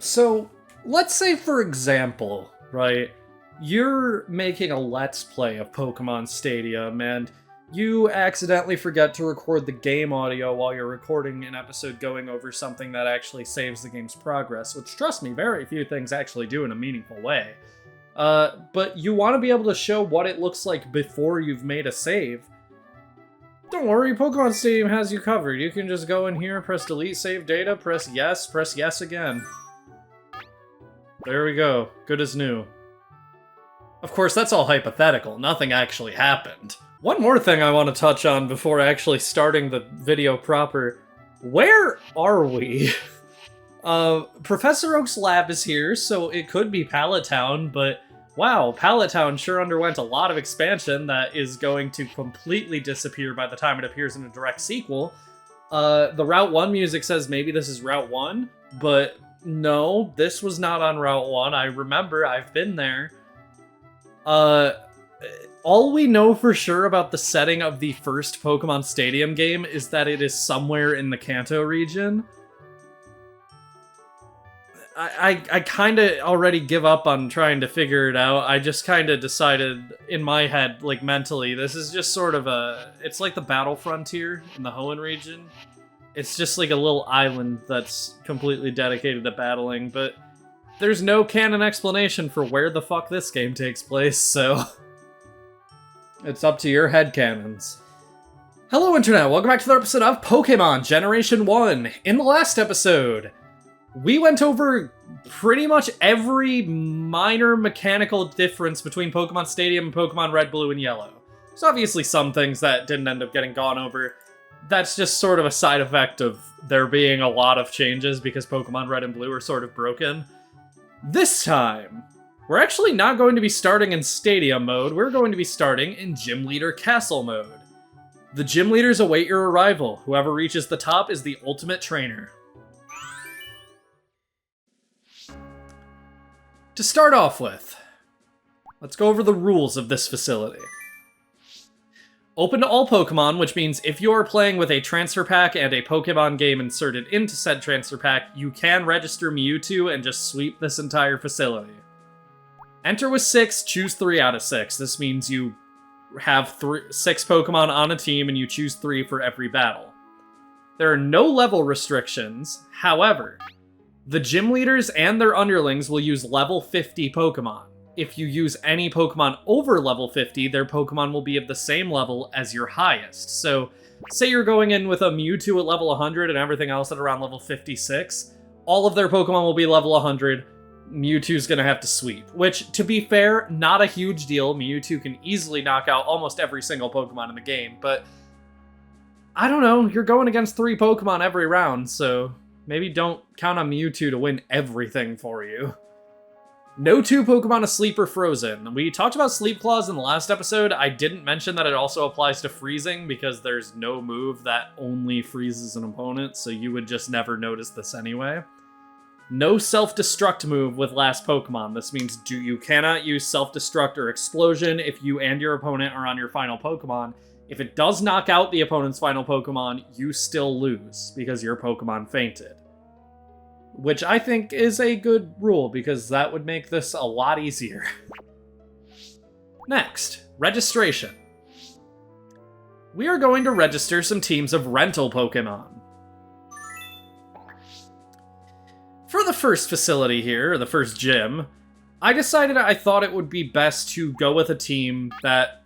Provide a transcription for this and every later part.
So, let's say, for example, right, you're making a Let's Play of Pokemon Stadium, and you accidentally forget to record the game audio while you're recording an episode going over something that actually saves the game's progress, which, trust me, very few things actually do in a meaningful way. But you want to be able to show what it looks like before you've made a save. Don't worry, Pokemon Stadium has you covered. You can just go in here, press delete save data, press yes again. There we go. Good as new. Of course, that's all hypothetical. Nothing actually happened. One more thing I want to touch on before actually starting the video proper. Where are we? Professor Oak's lab is here, so it could be Pallet Town, but wow, Pallet Town sure underwent a lot of expansion that is going to completely disappear by the time it appears in a direct sequel. The Route 1 music says maybe this is Route 1, but no, this was not on Route 1. I remember, I've been there. All we know for sure about the setting of the first Pokemon Stadium game is that it is somewhere in the Kanto region. I kind of already give up on trying to figure it out. I just kind of decided in my head, like mentally, this is just sort of it's like the Battle Frontier in the Hoenn region. It's just like a little island that's completely dedicated to battling, but there's no canon explanation for where the fuck this game takes place, so it's up to your headcanons. Hello Internet, welcome back to another episode of Pokémon Generation 1. In the last episode, we went over pretty much every minor mechanical difference between Pokemon Stadium and Pokemon Red, Blue, and Yellow. There's obviously some things that didn't end up getting gone over. That's just sort of a side effect of there being a lot of changes because Pokemon Red and Blue are sort of broken. This time, we're actually not going to be starting in Stadium mode, we're going to be starting in Gym Leader Castle mode. The Gym Leaders await your arrival. Whoever reaches the top is the ultimate trainer. To start off with, let's go over the rules of this facility. Open to all Pokemon, which means if you are playing with a transfer pack and a Pokemon game inserted into said transfer pack, you can register Mewtwo and just sweep this entire facility. Enter with 6, choose 3 out of 6. This means you have 6 Pokemon on a team and you choose 3 for every battle. There are no level restrictions, however, the gym leaders and their underlings will use level 50 Pokemon. If you use any Pokemon over level 50, their Pokemon will be of the same level as your highest. So, say you're going in with a Mewtwo at level 100 and everything else at around level 56, all of their Pokemon will be level 100, Mewtwo's gonna have to sweep. Which, to be fair, not a huge deal. Mewtwo can easily knock out almost every single Pokemon in the game, but I don't know, you're going against 3 Pokemon every round, so maybe don't count on Mewtwo to win everything for you. No 2 Pokemon asleep or frozen. We talked about Sleep Claws in the last episode. I didn't mention that it also applies to freezing because there's no move that only freezes an opponent, so you would just never notice this anyway. No self-destruct move with last Pokemon. This means you cannot use self-destruct or explosion if you and your opponent are on your final Pokemon. If it does knock out the opponent's final Pokemon, you still lose because your Pokemon fainted. Which I think is a good rule, because that would make this a lot easier. Next, registration. We are going to register some teams of rental Pokemon. For the first facility here, or the first gym, I decided I thought it would be best to go with a team that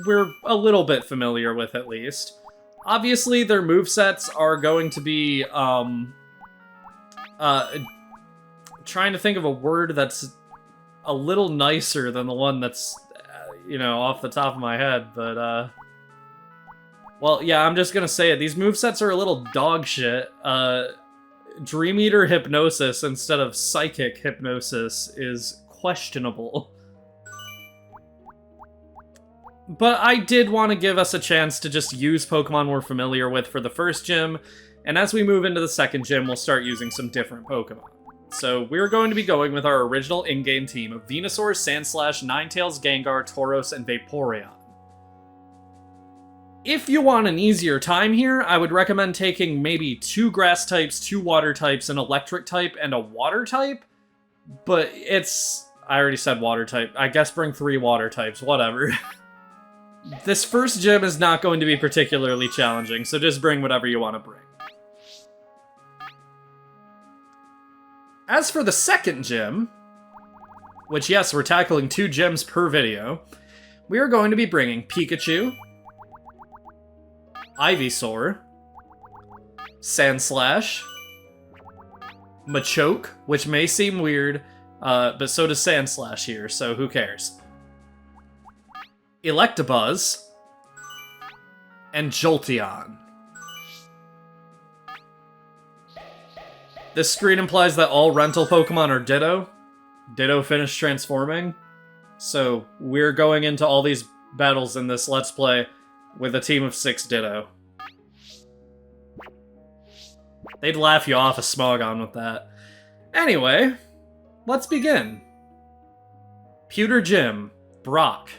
we're a little bit familiar with, at least. Obviously, their movesets are going to be, trying to think of a word that's a little nicer than the one that's, off the top of my head, but, well, yeah, I'm just gonna say it. These movesets are a little dog shit. Dream Eater Hypnosis instead of Psychic Hypnosis is questionable. But I did want to give us a chance to just use Pokemon we're familiar with for the first gym, and as we move into the second gym, we'll start using some different Pokemon. So we're going to be going with our original in-game team of Venusaur, Sandslash, Ninetales, Gengar, Tauros, and Vaporeon. If you want an easier time here, I would recommend taking maybe 2 grass types, 2 water types, an electric type, and a water type. But it's... I already said water type. I guess bring 3 water types, whatever. This first gym is not going to be particularly challenging, so just bring whatever you want to bring. As for the second gym, which yes, we're tackling 2 gyms per video, we are going to be bringing Pikachu, Ivysaur, Sandslash, Machoke, which may seem weird, but so does Sandslash here, so who cares? Electabuzz, and Jolteon. This screen implies that all rental Pokemon are Ditto. Ditto finished transforming. So we're going into all these battles in this Let's Play with a team of 6 Ditto. They'd laugh you off a Smogon with that. Anyway, let's begin. Pewter Gym, Brock.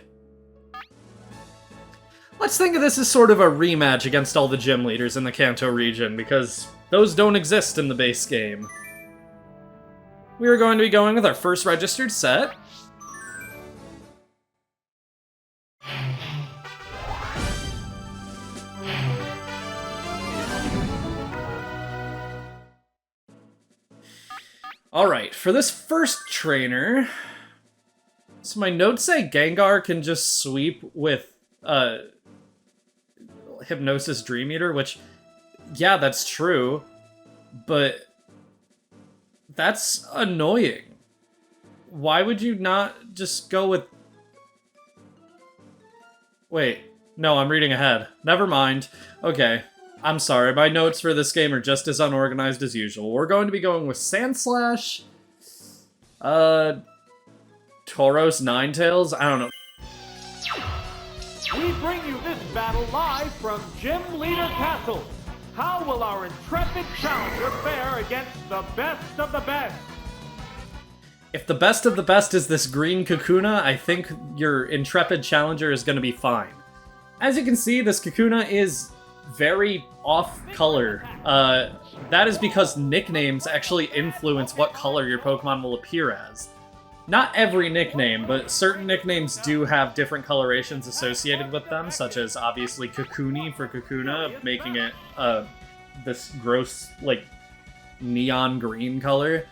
Let's think of this as sort of a rematch against all the gym leaders in the Kanto region, because those don't exist in the base game. We are going to be going with our first registered set. Alright, for this first trainer... So my notes say Gengar can just sweep with, Hypnosis Dream Eater, which... Yeah, that's true, but that's annoying. Why would you not just go with... Wait, no, I'm reading ahead. Never mind. Okay, I'm sorry, my notes for this game are just as unorganized as usual. We're going to be going with Sandslash, Tauros Ninetales, I don't know. We bring you this battle live from Gym Leader Castle. How will our intrepid challenger fare against the best of the best? If the best of the best is this green Kakuna, I think your intrepid challenger is going to be fine. As you can see, this Kakuna is very off-color. That is because nicknames actually influence what color your Pokemon will appear as. Not every nickname, but certain nicknames do have different colorations associated with them, such as, obviously, Kakuni for Kakuna, making it, this gross, like, neon green color.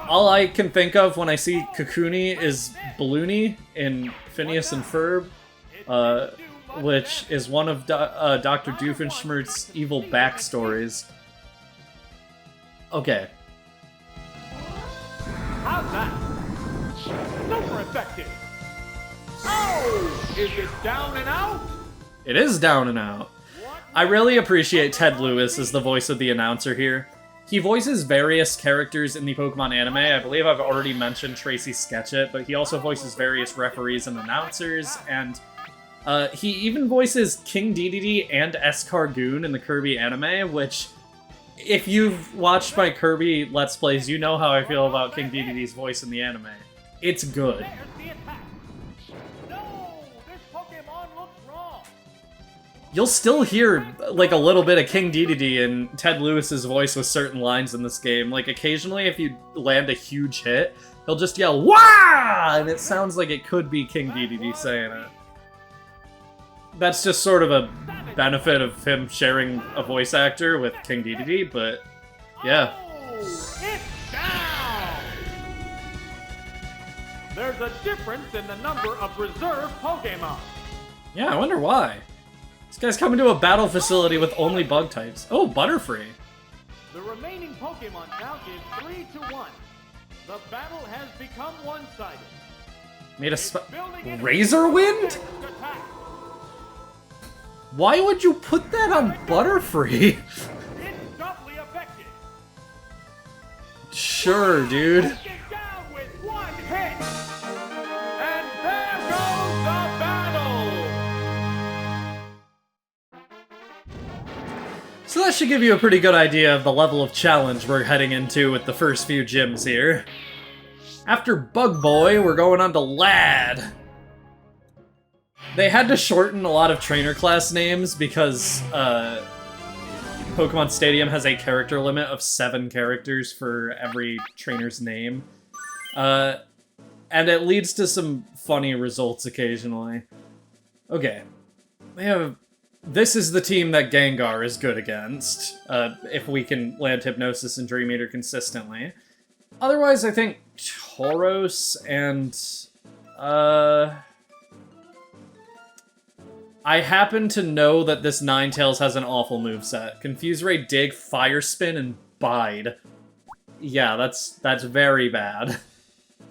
All I can think of when I see Kakuni is Balloony in Phineas and Ferb, which is one of Dr. Doofenshmirtz's evil backstories. Okay. How's that? Super effective! Oh! Is it down and out? It is down and out. I really appreciate Ted Lewis as the voice of the announcer here. He voices various characters in the Pokemon anime. I believe I've already mentioned Tracy Sketchit, but he also voices various referees and announcers, and he even voices King Dedede and Escargoon in the Kirby anime, which... If you've watched my Kirby Let's Plays, you know how I feel about King Dedede's voice in the anime. It's good. No, this Pokemon looks wrong. You'll still hear, like, a little bit of King Dedede in Ted Lewis's voice with certain lines in this game. Like, occasionally, if you land a huge hit, he'll just yell, "Wah!" And it sounds like it could be King Dedede saying it. That's just sort of a benefit of him sharing a voice actor with King Dedede, but yeah. Oh, it's down! There's a difference in the number of reserve Pokemon. Yeah, I wonder why. This guy's coming to a battle facility with only bug types. Oh, Butterfree. The remaining Pokemon count is 3-1. The battle has become one-sided. Made a Razor Wind? Why would you put that on Butterfree? It's doubly effective. Sure, dude. Get down with one hit. And there goes the battle. So that should give you a pretty good idea of the level of challenge we're heading into with the first few gyms here. After Bug Boy, we're going on to Lad. They had to shorten a lot of trainer class names because Pokemon Stadium has a character limit of 7 characters for every trainer's name. And it leads to some funny results occasionally. Okay. This is the team that Gengar is good against, if we can land Hypnosis and Dream Eater consistently. Otherwise, I think Tauros and... I happen to know that this Ninetales has an awful moveset. Confuse Ray, Dig, Fire Spin, and Bide. Yeah, that's very bad.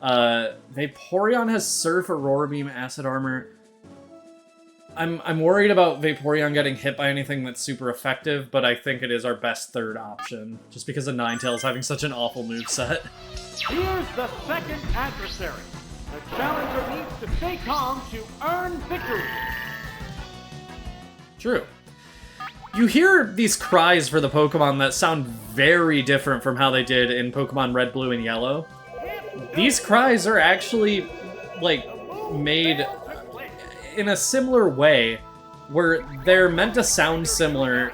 Vaporeon has Surf, Aurora Beam, Acid Armor. I'm worried about Vaporeon getting hit by anything that's super effective, but I think it is our best third option, just because of Ninetales having such an awful moveset. Here's the second adversary. The challenger needs to stay calm to earn victory. True. You hear these cries for the Pokemon that sound very different from how they did in Pokemon Red, Blue, and Yellow. These cries are actually, like, made in a similar way, where they're meant to sound similar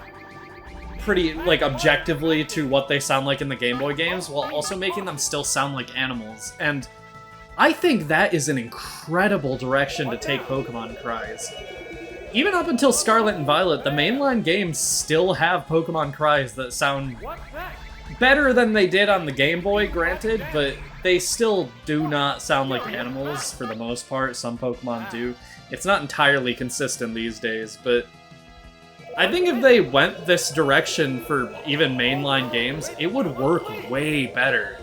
pretty, like, objectively to what they sound like in the Game Boy games, while also making them still sound like animals. And I think that is an incredible direction to take Pokemon cries. Even up until Scarlet and Violet, the mainline games still have Pokemon cries that sound better than they did on the Game Boy, granted, but they still do not sound like animals for the most part. Some Pokemon do. It's not entirely consistent these days, but I think if they went this direction for even mainline games, it would work way better.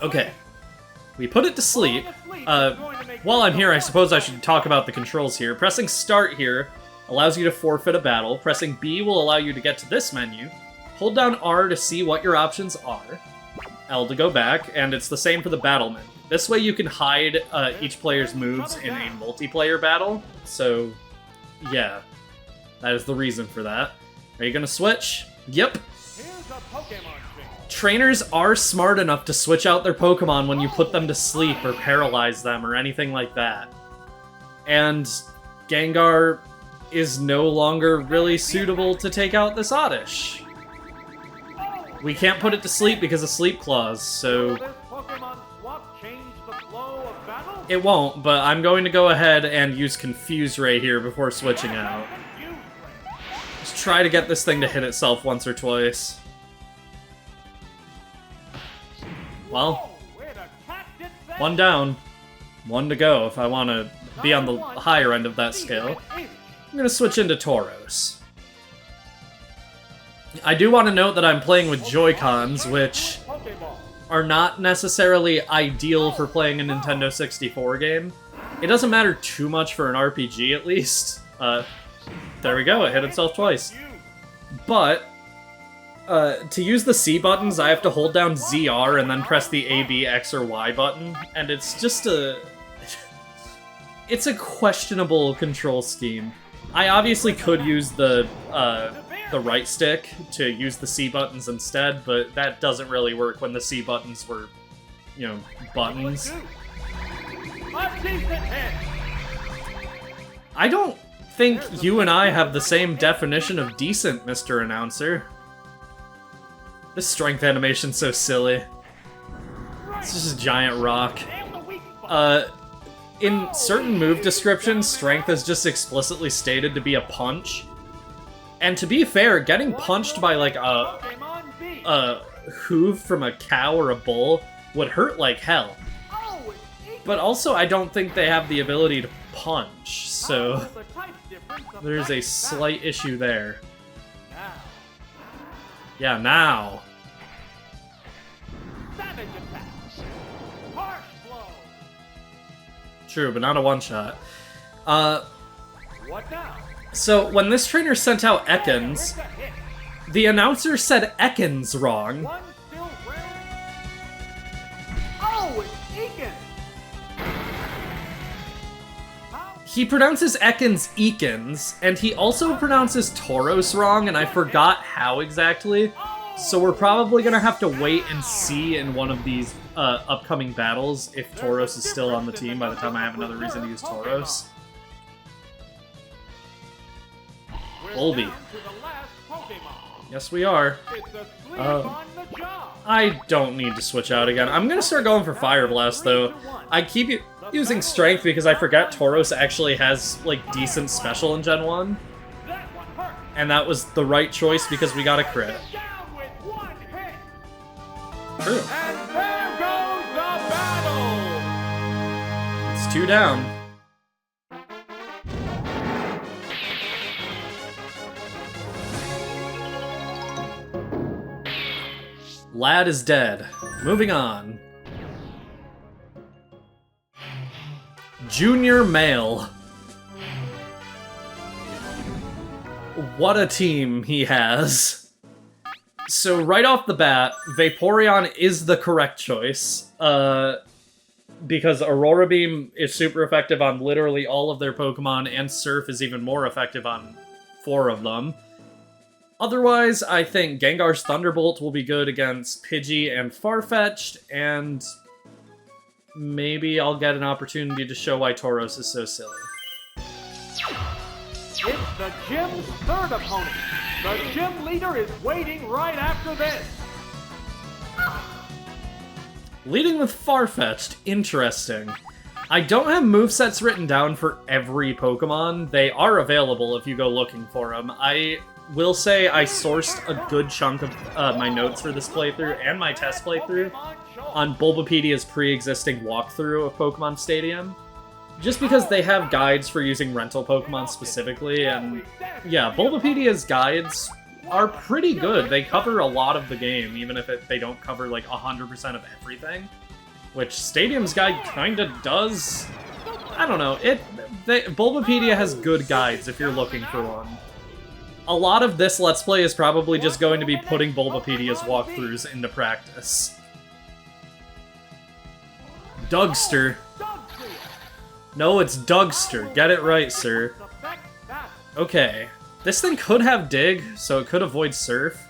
Okay. We put it to sleep. While I'm here, I suppose I should talk about the controls here. Pressing Start here allows you to forfeit a battle. Pressing B will allow you to get to this menu. Hold down R to see what your options are. L to go back, and it's the same for the battle menu. This way you can hide each player's moves in a multiplayer battle. So, yeah. That is the reason for that. Are you gonna switch? Yep. Trainers are smart enough to switch out their Pokemon when you put them to sleep or paralyze them or anything like that. And Gengar is no longer really suitable to take out this Oddish. We can't put it to sleep because of Sleep Claws, so it won't, but I'm going to go ahead and use Confuse Ray here before switching out. Just try to get this thing to hit itself once or twice. Well, 1 down, 1 to go if I want to be on the higher end of that scale. I'm going to switch into Tauros. I do want to note that I'm playing with Joy-Cons, which are not necessarily ideal for playing a Nintendo 64 game. It doesn't matter too much for an RPG, at least. There we go, it hit itself twice. But to use the C buttons, I have to hold down ZR and then press the A, B, X, or Y button, and it's just it's a questionable control scheme. I obviously could use the right stick to use the C buttons instead, but that doesn't really work when the C buttons were, you know, buttons. I don't think you and I have the same definition of decent, Mr. Announcer. This strength animation's so silly. It's just a giant rock. In certain move descriptions, strength is just explicitly stated to be a punch. And to be fair, getting punched by, like, a hoof from a cow or a bull would hurt like hell. But also, I don't think they have the ability to punch, so there's a slight issue there. Yeah, now. True, but not a one-shot. What now? So, when this trainer sent out Ekans, the announcer said Ekans wrong. Oh, it's Egan! He pronounces Ekans Ekans, and he also pronounces Tauros wrong, and I forgot how exactly. So we're probably gonna have to wait and see in one of these upcoming battles if Tauros is still on the team by the time I have another reason to use Tauros. Volby. Yes, we are. I don't need to switch out again. I'm gonna start going for Fire Blast, though. I keep using Strength because I forget Tauros actually has, like, decent special in Gen 1. And that was the right choice because we got a crit. True. And there goes the battle! It's 2 down. Lad is dead. Moving on. Junior Male. What a team he has. So right off the bat, Vaporeon is the correct choice. Because Aurora Beam is super effective on literally all of their Pokemon, and Surf is even more effective on 4 of them. Otherwise, I think Gengar's Thunderbolt will be good against Pidgey and Farfetch'd, and maybe I'll get an opportunity to show why Tauros is so silly. It's the gym's third opponent. The gym leader is waiting right after this. Leading with Farfetch'd, interesting. I don't have movesets written down for every Pokemon. They are available if you go looking for them. I will say I sourced a good chunk of my notes for this playthrough and my test playthrough on Bulbapedia's pre-existing walkthrough of Pokemon Stadium. Just because they have guides for using rental Pokemon specifically, and yeah, Bulbapedia's guides are pretty good. They cover a lot of the game, even if they don't cover like 100% of everything. Which Stadium's guide kinda does. I don't know, Bulbapedia has good guides if you're looking for one. A lot of this Let's Play is probably just going to be putting Bulbapedia's walkthroughs into practice. Dougster. No, it's Dougster. Get it right, sir. Okay. This thing could have Dig, so it could avoid Surf.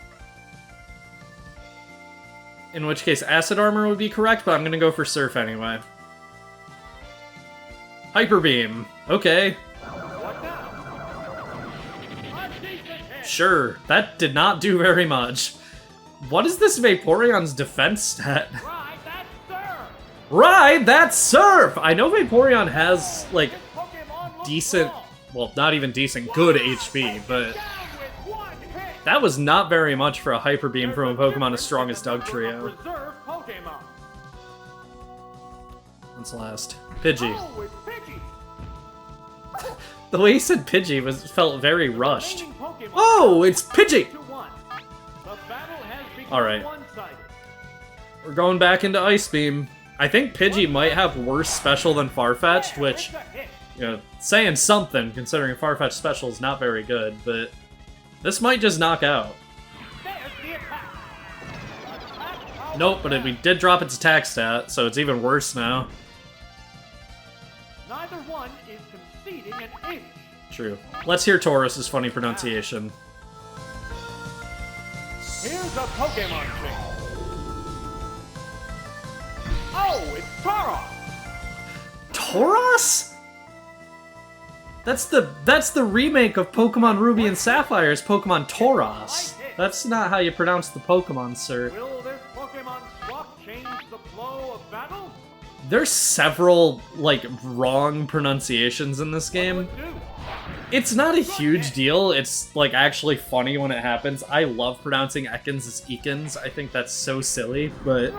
In which case, Acid Armor would be correct, but I'm gonna go for Surf anyway. Hyper Beam. Okay. Sure, that did not do very much. What is this Vaporeon's defense stat? Right, that's Surf! I know Vaporeon has, like, decent, well, not even decent, good HP, but that was not very much for a Hyper Beam from a Pokemon as strong as Dugtrio. What's last? Pidgey. The way he said Pidgey felt very rushed. Oh, it's Pidgey! Alright. We're going back into Ice Beam. I think Pidgey might have worse special than Farfetch'd, which, you know, saying something, considering Farfetch'd special is not very good, but this might just knock out. Nope, but we did drop its attack stat, so it's even worse now. Neither one is conceding an inch. True. Let's hear Taurus's funny pronunciation. Here's a Pokemon trick. Oh, it's Tauros! Tauros? That's the remake of Pokemon Ruby and Sapphire's Pokemon Tauros. That's not how you pronounce the Pokemon, sir. Will this Pokemon swap change the flow of battle? There's several, like, wrong pronunciations in this game. It's not a huge deal. It's, like, actually funny when it happens. I love pronouncing Ekans as Ekans. I think that's so silly, but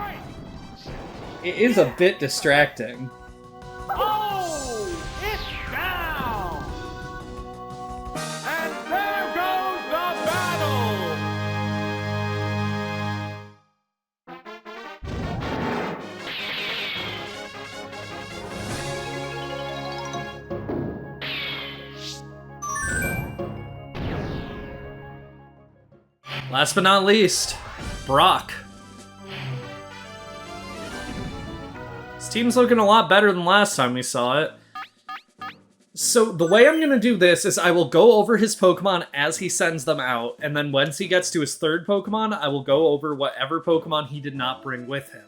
it is a bit distracting. Oh, it's down! And there goes the battle! Last but not least, Brock. This team's looking a lot better than last time we saw it. So the way I'm going to do this is I will go over his Pokemon as he sends them out, and then once he gets to his third Pokemon, I will go over whatever Pokemon he did not bring with him.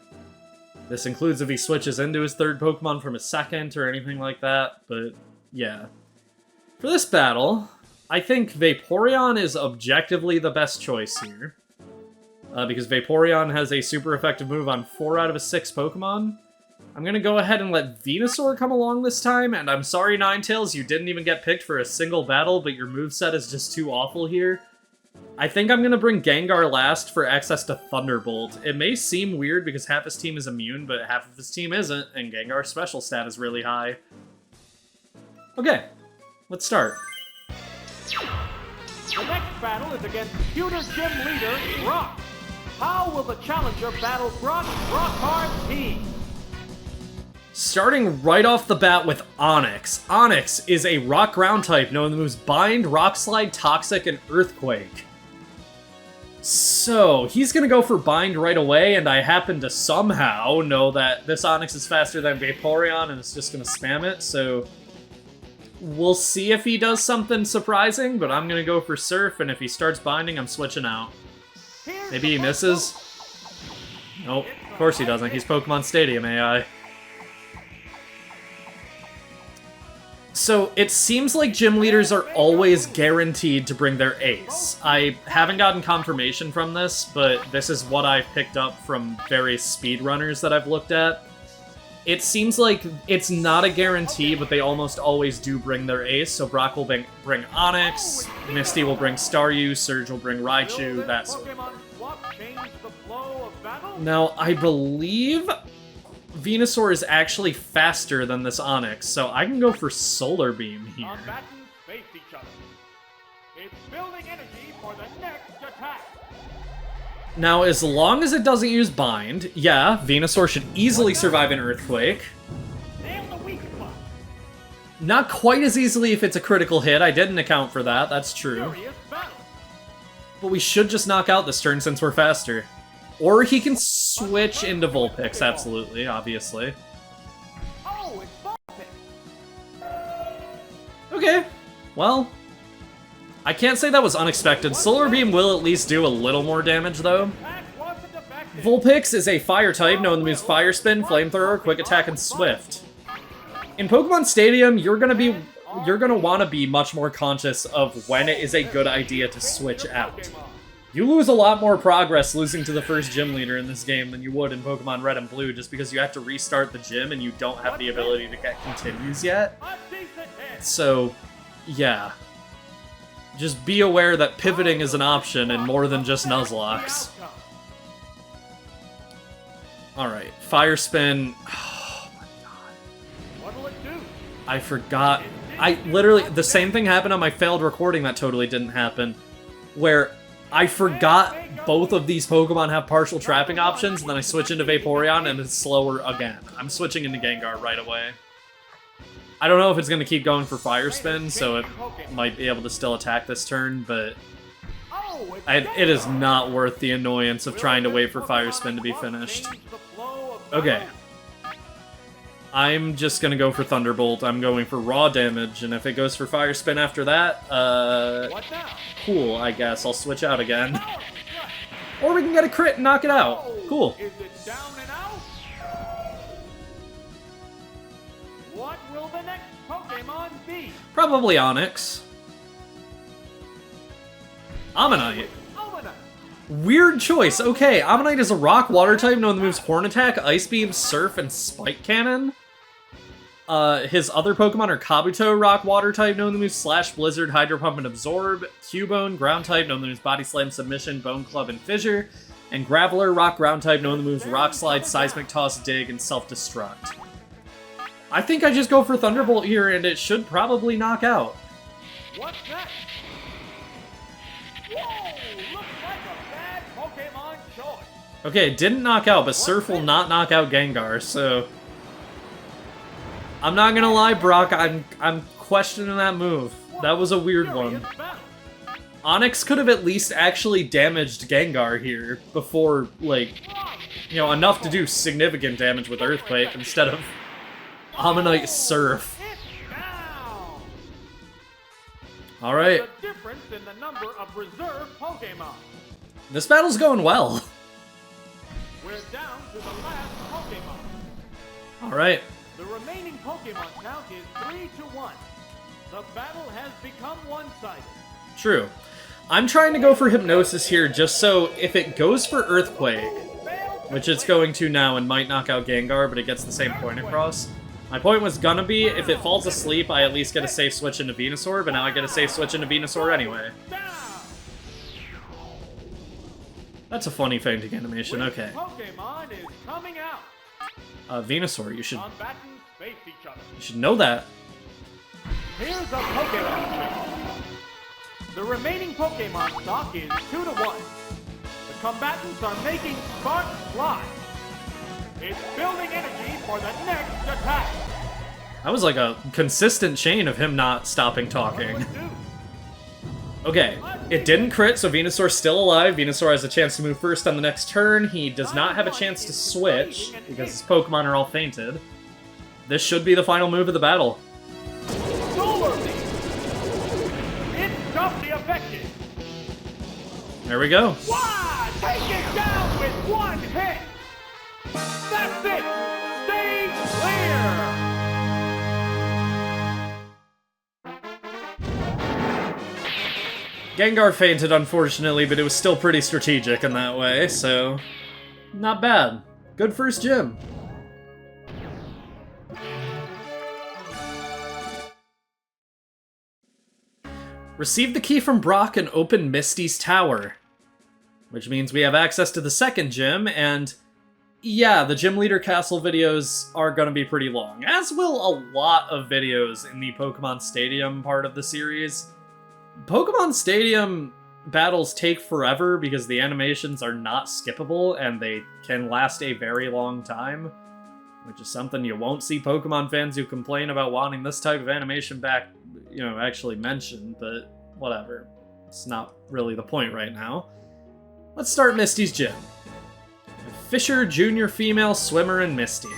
This includes if he switches into his third Pokemon from his second or anything like that, but yeah. For this battle, I think Vaporeon is objectively the best choice here. Because Vaporeon has a super effective move on 4 out of his 6 Pokemon. I'm gonna go ahead and let Venusaur come along this time, and I'm sorry, Ninetales, you didn't even get picked for a single battle, but your moveset is just too awful here. I think I'm gonna bring Gengar last for access to Thunderbolt. It may seem weird because half his team is immune, but half of his team isn't, and Gengar's special stat is really high. Okay, let's start. The next battle is against Pewter Gym leader, Brock. How will the challenger battle Brock's rock-hard team? Starting right off the bat with Onix. Onix is a rock ground type known as Bind, Rock Slide, Toxic, and Earthquake. So, he's gonna go for Bind right away, and I happen to somehow know that this Onix is faster than Vaporeon, and it's just gonna spam it, so... We'll see if he does something surprising, but I'm gonna go for Surf, and if he starts binding, I'm switching out. Maybe he misses? Nope, of course he doesn't. He's Pokemon Stadium AI. So, it seems like gym leaders are always guaranteed to bring their ace. I haven't gotten confirmation from this, but this is what I've picked up from various speedrunners that I've looked at. It seems like it's not a guarantee, but they almost always do bring their ace, so Brock will bring Onix, Misty will bring Staryu, Surge will bring Raichu, that sort of thing. Now, I believe Venusaur is actually faster than this Onix, so I can go for Solar Beam here. Now, as long as it doesn't use Bind, yeah, Venusaur should easily survive an Earthquake. Not quite as easily if it's a critical hit, I didn't account for that, that's true. But we should just knock out this turn since we're faster. Or he can switch into Vulpix, absolutely, obviously. Okay, well, I can't say that was unexpected. Solar Beam will at least do a little more damage, though. Vulpix is a fire type, known to use Fire Spin, Flamethrower, Quick Attack, and Swift. In Pokemon Stadium, you're gonna want to be much more conscious of when it is a good idea to switch out. You lose a lot more progress losing to the first gym leader in this game than you would in Pokemon Red and Blue, just because you have to restart the gym and you don't have the ability to get continues yet. So, yeah. Just be aware that pivoting is an option and more than just Nuzlocke. Alright, Fire Spin. Oh my god. I forgot. Literally, the same thing happened on my failed recording that totally didn't happen. Where I forgot both of these Pokemon have partial trapping options, and then I switch into Vaporeon and it's slower again. I'm switching into Gengar right away. I don't know if it's going to keep going for Fire Spin, so it might be able to still attack this turn, but it is not worth the annoyance of trying to wait for Fire Spin to be finished. Okay. I'm just going to go for Thunderbolt. I'm going for raw damage, and if it goes for Fire Spin after that, cool, I guess. I'll switch out again. Or we can get a crit and knock it out. Cool. What will the next Pokemon be? Probably Onix. Ammonite. Weird choice. Okay, Ammonite is a rock water type known to moves Horn Attack, Ice Beam, Surf, and Spike Cannon. His other Pokemon are Kabuto, rock water type known to moves Slash, Blizzard, Hydro Pump, and Absorb, Cubone, ground type known to moves Body Slam, Submission, Bone Club, and Fissure, and Graveler, rock ground type known to moves Rock Slide, Seismic Toss, Dig, and Self-Destruct. I think I just go for Thunderbolt here, and it should probably knock out. What's that? Whoa! Looks like a bad Pokemon choice. Okay, it didn't knock out, but Surf will not knock out Gengar, so... I'm not gonna lie, Brock, I'm questioning that move. That was a weird one. Onix could have at least actually damaged Gengar here before, like, you know, enough to do significant damage with Earthquake instead of Ammonite Surf. Alright. The difference in the number of reserve Pokémon. This battle's going well. We're down to the last Pokémon. Alright. The remaining Pokémon count is 3-1. The battle has become one-sided. True. I'm trying to go for Hypnosis here just so if it goes for Earthquake, which it's going to now and might knock out Gengar, but it gets the same point across. My point was gonna be, if it falls asleep, I at least get a safe switch into Venusaur, but now I get a safe switch into Venusaur anyway. That's a funny fainting animation, okay. Pokémon is coming out. Venusaur, you should know that. Here's a Pokémon. The remaining Pokémon stock is 2-1. The combatants are making sparks fly. It's building energy for the next attack. That was like a consistent chain of him not stopping talking. Okay, it didn't crit, so Venusaur's still alive. Venusaur has a chance to move first on the next turn. He does not have a chance to switch, because his Pokemon are all fainted. This should be the final move of the battle. There we go. Wow, take it down with one hit. That's it. Stay clear. Gengar fainted, unfortunately, but it was still pretty strategic in that way, so not bad. Good first gym. Receive the key from Brock and open Misty's tower. Which means we have access to the second gym, and yeah, the Gym Leader Castle videos are gonna be pretty long, as will a lot of videos in the Pokemon Stadium part of the series. Pokemon Stadium battles take forever because the animations are not skippable, and they can last a very long time, which is something you won't see Pokemon fans who complain about wanting this type of animation back, you know, actually mentioned, but whatever. It's not really the point right now. Let's start Misty's gym. Fisher, Junior Female, Swimmer, and Misty.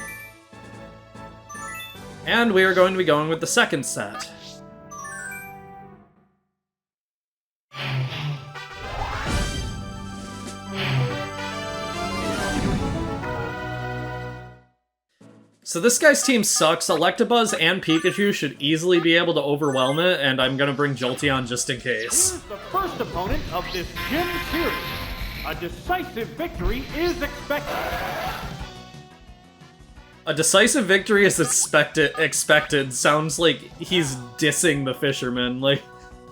And we are going to be going with the second set. So this guy's team sucks. Electabuzz and Pikachu should easily be able to overwhelm it, and I'm gonna bring Jolteon just in case. Here's the first opponent of this gym series. A decisive victory is expected. A decisive victory is expected sounds like he's dissing the fisherman. Like,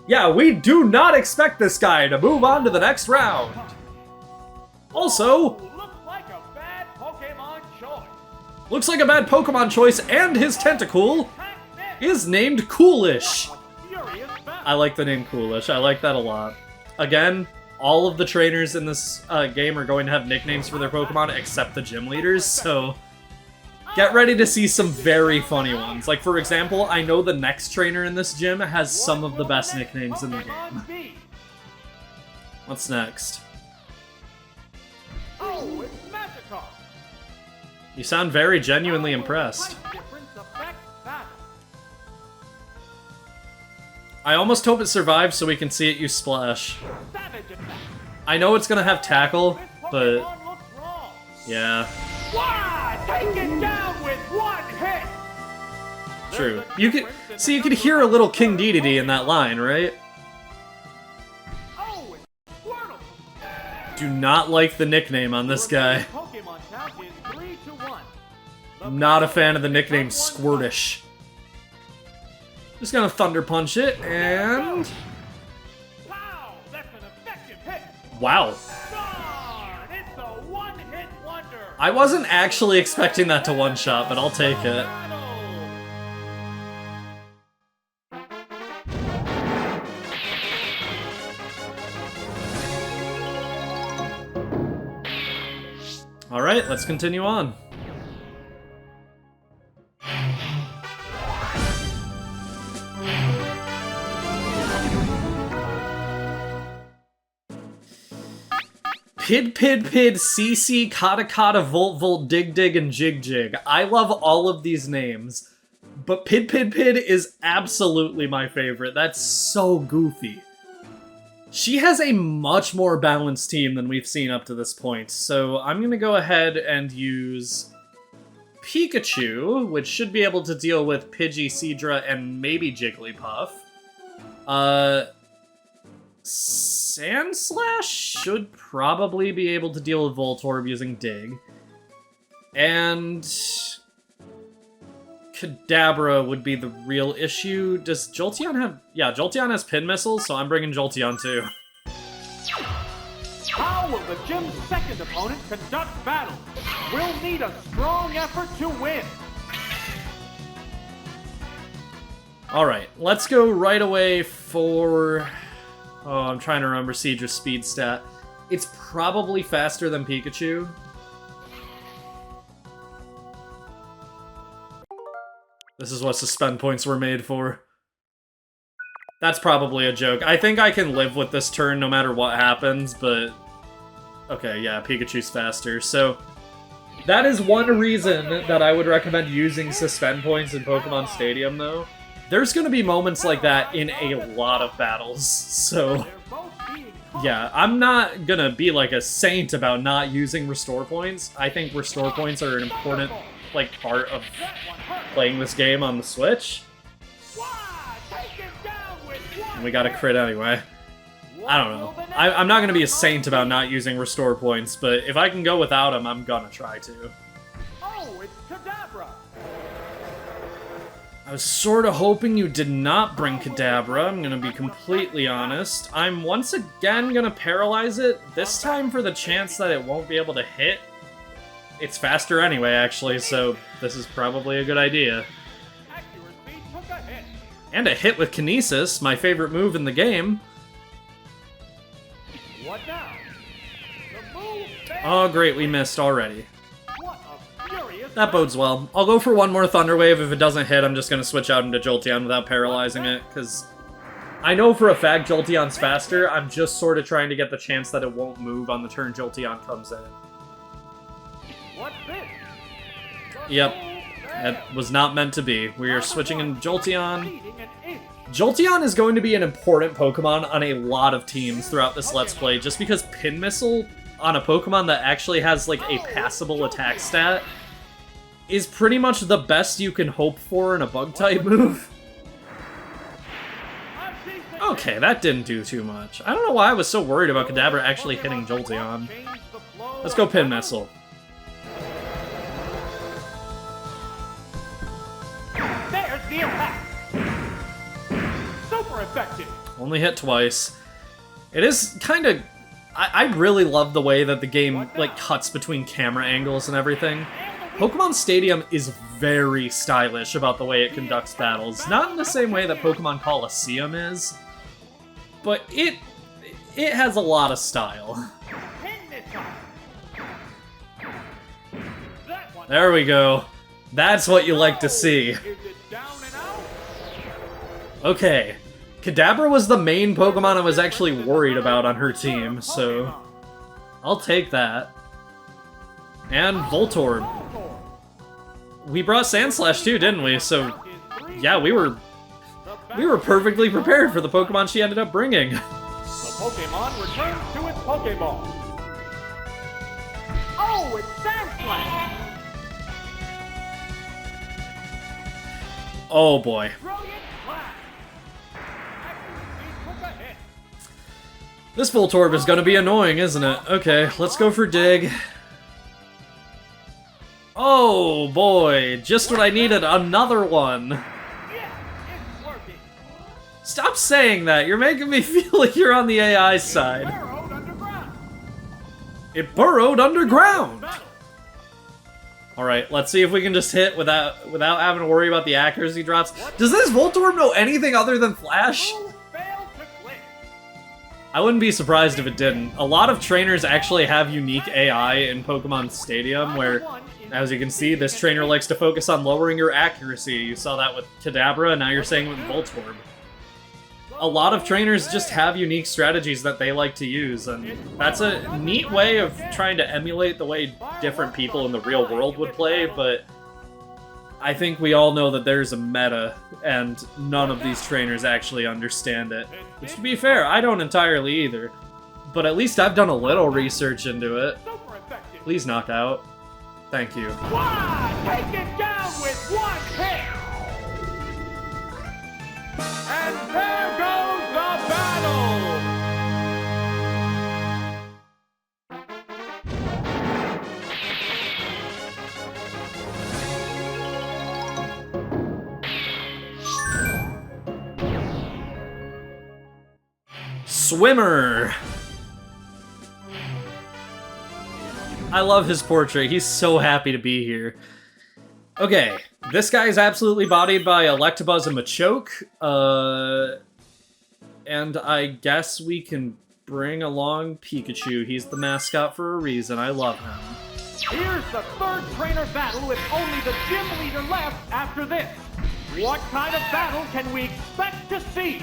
yeah, we do not expect this guy to move on to the next round. Also, looks like a bad Pokemon choice, and his Tentacool is named Coolish. I like the name Coolish. I like that a lot. Again, all of the trainers in this game are going to have nicknames for their Pokemon except the gym leaders, so get ready to see some very funny ones. Like, for example, I know the next trainer in this gym has some of the best nicknames in the game. What's next? Oh, it's Magikarp. You sound very genuinely impressed. I almost hope it survives so we can see it use Splash. I know it's gonna have Tackle, but yeah. Take it down with one hit. True. You could hear a little King Dedede in that line, right? Do not like the nickname on this guy. Not a fan of the nickname Squirtish. Just gonna Thunder Punch it, and wow. I wasn't actually expecting that to one-shot, but I'll take it. Alright, let's continue on. Pid, CC, Kata, Volt, Dig, and Jig. I love all of these names, But Pid is absolutely my favorite. That's so goofy. She has a much more balanced team than we've seen up to this point, so I'm gonna go ahead and use Pikachu, which should be able to deal with Pidgey, Seadra, and maybe Jigglypuff. Sandslash should probably be able to deal with Voltorb using Dig. And Kadabra would be the real issue. Does Jolteon have... Yeah, Jolteon has Pin Missile, so I'm bringing Jolteon too. How will the gym's second opponent conduct battle? We'll need a strong effort to win. Alright, let's go right away for... Oh, I'm trying to remember Seadra's speed stat. It's probably faster than Pikachu. This is what suspend points were made for. That's probably a joke. I think I can live with this turn no matter what happens, but... Okay, yeah, Pikachu's faster. So, that is one reason that I would recommend using suspend points in Pokemon Stadium, though. There's gonna be moments like that in a lot of battles, so... Yeah, I'm not gonna be like a saint about not using restore points. I think restore points are an important, like, part of playing this game on the Switch. And we got a crit anyway. I don't know. I'm not gonna be a saint about not using restore points, but if I can go without them, I'm gonna try to. Oh, it's Kadabra! I was sort of hoping you did not bring Kadabra, I'm gonna be completely honest. I'm once again gonna paralyze it, this time for the chance that it won't be able to hit. It's faster anyway, actually, so this is probably a good idea. And a hit with Kinesis, my favorite move in the game. What now? The move Oh great, we missed already. What a furious That bodes well. I'll go for one more Thunder Wave. If it doesn't hit, I'm just going to switch out into Jolteon without paralyzing it, because I know for a fact Jolteon's faster. I'm just sort of trying to get the chance that it won't move on the turn Jolteon comes in. What's this? Yep, that was not meant to be. We are switching in Jolteon. Jolteon is going to be an important Pokemon on a lot of teams throughout this Let's Play, just because Pin Missile on a Pokemon that actually has, like, a passable attack stat is pretty much the best you can hope for in a Bug-type move. Okay, that didn't do too much. I don't know why I was so worried about Kadabra actually hitting Jolteon. Let's go Pin Missile. There's the attack! Super effective! Only hit twice. It is kind of... I really love the way that the game, like, cuts between camera angles and everything. Pokemon Stadium is very stylish about the way it conducts battles. Not in the same way that Pokemon Coliseum is, but it has a lot of style. There we go. That's what you like to see. Okay. Kadabra was the main Pokemon I was actually worried about on her team, so I'll take that. And Voltorb. We brought Sandslash too, didn't we? So yeah, we were perfectly prepared for the Pokemon she ended up bringing. The Pokemon returns to its Pokeball. Oh, it's Sandslash! Oh boy. This Voltorb is gonna be annoying, isn't it? Okay, let's go for Dig. Oh boy, just what I needed, another one. Stop saying that, you're making me feel like you're on the AI side. It burrowed underground! Alright, let's see if we can just hit without having to worry about the accuracy drops. Does this Voltorb know anything other than Flash? I wouldn't be surprised if it didn't. A lot of trainers actually have unique AI in Pokemon Stadium where, as you can see, this trainer likes to focus on lowering your accuracy. You saw that with Kadabra, now you're saying with Voltorb. A lot of trainers just have unique strategies that they like to use, and that's a neat way of trying to emulate the way different people in the real world would play, but I think we all know that there's a meta, and none of these trainers actually understand it. Which, to be fair, I don't entirely either. But at least I've done a little research into it. Please knock out. Thank you. Wow! Take it down with one hit! And there goes the battle! Swimmer! I love his portrait. He's so happy to be here. Okay, this guy is absolutely bodied by Electabuzz and Machoke. And I guess we can bring along Pikachu. He's the mascot for a reason. I love him. Here's the third trainer battle with only the gym leader left after this. What kind of battle can we expect to see?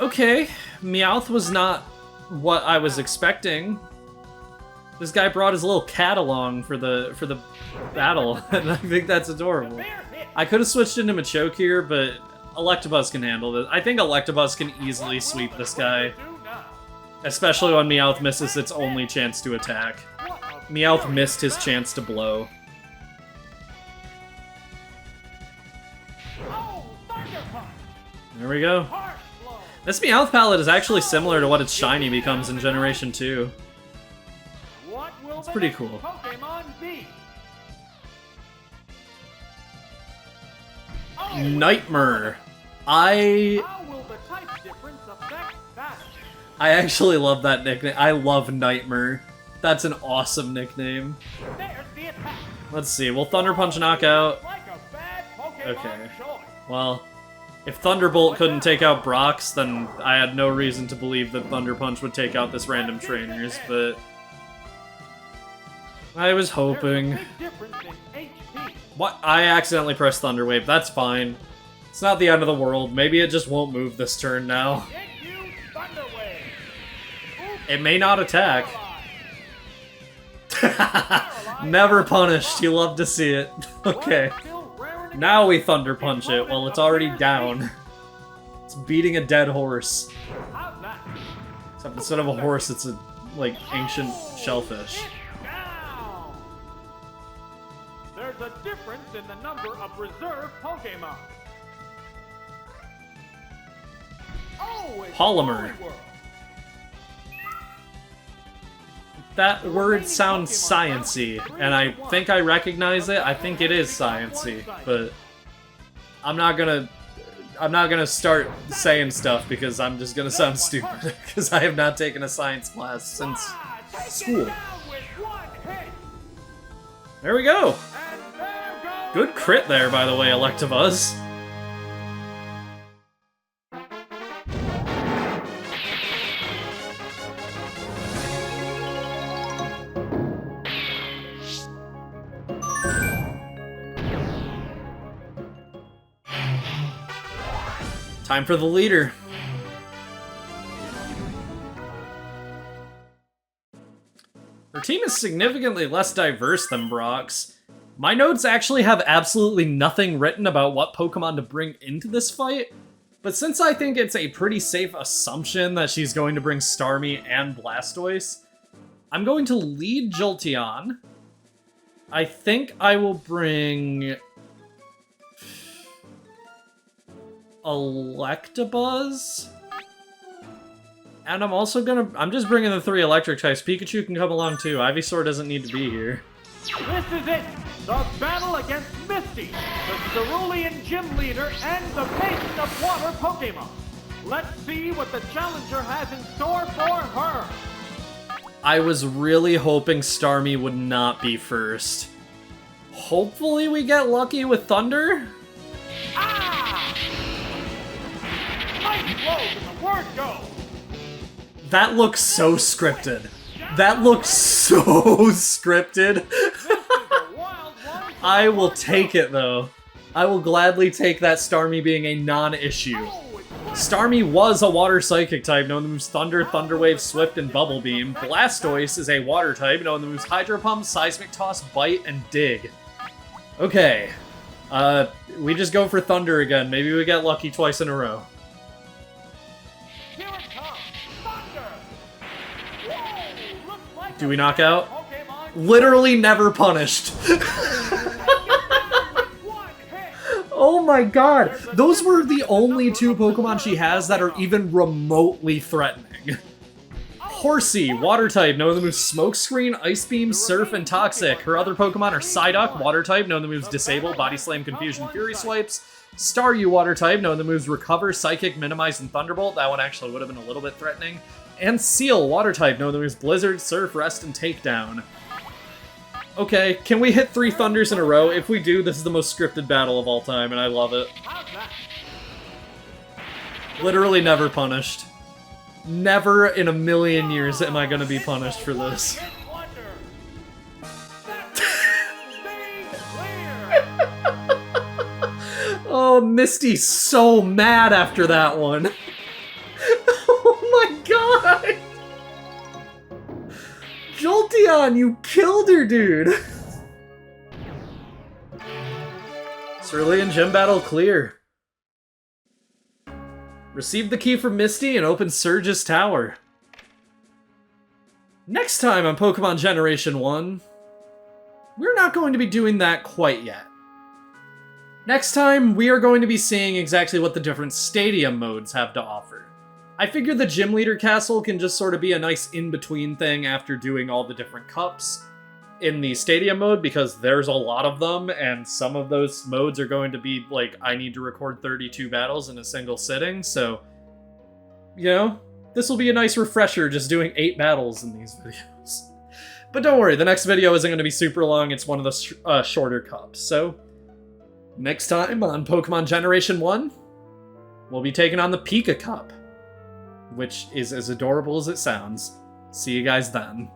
Okay, Meowth was not what I was expecting. This guy brought his little cat along for the battle, and I think that's adorable. I could have switched into Machoke here, but Electabuzz can handle this. I think Electabuzz can easily sweep this guy, especially when Meowth misses its only chance to attack. Meowth missed his chance to blow. There we go. This Meowth palette is actually similar to what its shiny becomes in Generation 2. It's pretty cool. Nightmare. I actually love that nickname. I love Nightmare. That's an awesome nickname. Let's see. Will Thunder Punch knock out? Okay. Well, if Thunderbolt couldn't take out Brock's, then I had no reason to believe that Thunder Punch would take out this random trainers, but I was hoping. What? I accidentally pressed Thunder Wave. That's fine. It's not the end of the world. Maybe it just won't move this turn now. It may not attack. Never punished. You love to see it. Okay. Now we Thunder Punch it while it's already down. It's beating a dead horse. Except instead of a horse, it's a, like, ancient shellfish. There's a difference in the number of reserve Pokémon. Oh, Polymer. That word sounds science-y, and I think I recognize it. I think it is science-y, but I'm not gonna start saying stuff because I'm just gonna sound stupid because I have not taken a science class since school. There we go. Good crit there, by the way, Electabuzz. Time for the leader. Her team is significantly less diverse than Brock's. My notes actually have absolutely nothing written about what Pokemon to bring into this fight, but since I think it's a pretty safe assumption that she's going to bring Starmie and Blastoise, I'm going to lead Jolteon. I think I will bring Electabuzz. And I'm just bringing the 3 electric types. Pikachu can come along too. Ivysaur doesn't need to be here. This is it! The battle against Misty, the Cerulean Gym leader and the maiden of water Pokémon. Let's see what the challenger has in store for her. I was really hoping Starmie would not be first. Hopefully we get lucky with Thunder? Ah! Nice blows and the word go. That looks so scripted. That looks so scripted. I will take it, though. I will gladly take that Starmie being a non-issue. Starmie was a water psychic type, known to moves Thunder, Thunder Wave, Swift, and Bubble Beam. Blastoise is a water type, known to moves Hydro Pump, Seismic Toss, Bite, and Dig. Okay. We just go for Thunder again. Maybe we get lucky twice in a row. Here it comes! Thunder! Whoa! Looks like Do we knock out? Pokemon Literally never punished. with one hit! Oh my god. Those were the only two Pokemon she has that are even remotely threatening. Horsey, Water type, known the moves Smokescreen, Ice Beam, Surf, and Toxic. Her other Pokemon are Psyduck, Water type, known the moves Disable, Body Slam, Confusion, Fury Swipes. Staryu, Water type, known the moves Recover, Psychic, Minimize, and Thunderbolt. That one actually would have been a little bit threatening. And Seal, Water type, known the moves Blizzard, Surf, Rest, and Takedown. Okay, can we hit 3 Thunders in a row? If we do, this is the most scripted battle of all time, and I love it. How's that? Literally never punished. Never in a million years am I gonna be punished for this. Hit wonder. Stay clear. Oh, Misty's so mad after that one. Oh my god! Jolteon, you killed her, dude! Cerulean Gym battle clear. Receive the key from Misty and open Surge's Tower. Next time on Pokemon Generation 1, we're not going to be doing that quite yet. Next time, we are going to be seeing exactly what the different stadium modes have to offer. I figure the Gym Leader Castle can just sort of be a nice in-between thing after doing all the different cups in the stadium mode, because there's a lot of them, and some of those modes are going to be like, I need to record 32 battles in a single sitting, so, you know, this will be a nice refresher just doing 8 battles in these videos. But don't worry, the next video isn't going to be super long, it's one of the shorter cups, so next time on Pokemon Generation 1, we'll be taking on the Pika Cup, which is as adorable as it sounds. See you guys then.